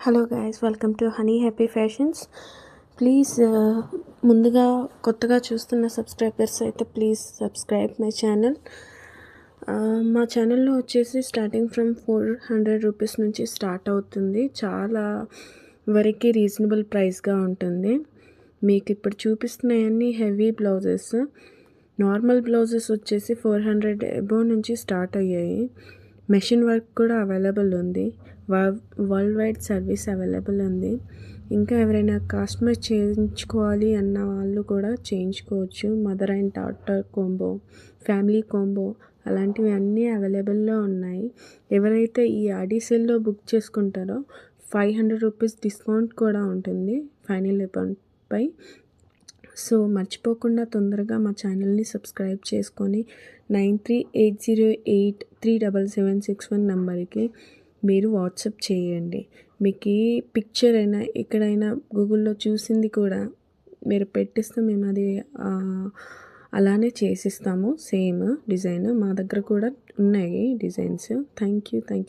Hello guys, welcome to honey happy fashions. Please ముందుగా కొత్తగా చూస్తున్న సబ్స్క్రైబర్స్ అయితే ప్లీజ్ సబ్స్క్రైబ్ మై ఛానల్. మా ఛానల్లో వచ్చేసి స్టార్టింగ్ ఫ్రమ్ 400 రూపీస్ నుంచి స్టార్ట్ అవుతుంది. చాలా వరకు రీజనబుల్ ప్రైస్గా ఉంటుంది. మీకు ఇప్పుడు చూపిస్తున్నాయన్నీ హెవీ బ్లౌజెస్. నార్మల్ బ్లౌజెస్ వచ్చేసి 400 అబోవ్ నుంచి స్టార్ట్ అయ్యాయి. మెషిన్ వర్క్ కూడా అవైలబుల్ ఉంది. వరల్డ్ వైడ్ సర్వీస్ అవైలబుల్ ఉంది. ఇంకా ఎవరైనా కస్టమైజ్ చేయించుకోవాలి అన్న వాళ్ళు కూడా చేయించుకోవచ్చు. Mother and daughter combo, family combo అలాంటివి అన్నీ అవైలబుల్లో ఉన్నాయి. ఎవరైతే ఈ ఆడి సేల్లో బుక్ చేసుకుంటారో 500 రూపీస్ డిస్కౌంట్ కూడా ఉంటుంది ఫైనల్ అమౌంట్పై. సో మర్చిపోకుండా తొందరగా మా ఛానల్ని సబ్స్క్రైబ్ చేసుకొని 9380837761 నెంబర్కి మీరు వాట్సాప్ చేయండి. మీకు ఏ పిక్చర్ అయినా ఎక్కడైనా గూగుల్లో చూసింది కూడా మీరు పెట్టిస్తే మేము అది అలానే చేసిస్తాము. సేమ్ డిజైన్ మా దగ్గర కూడా ఉన్నాయి డిజైన్స్. Thank you.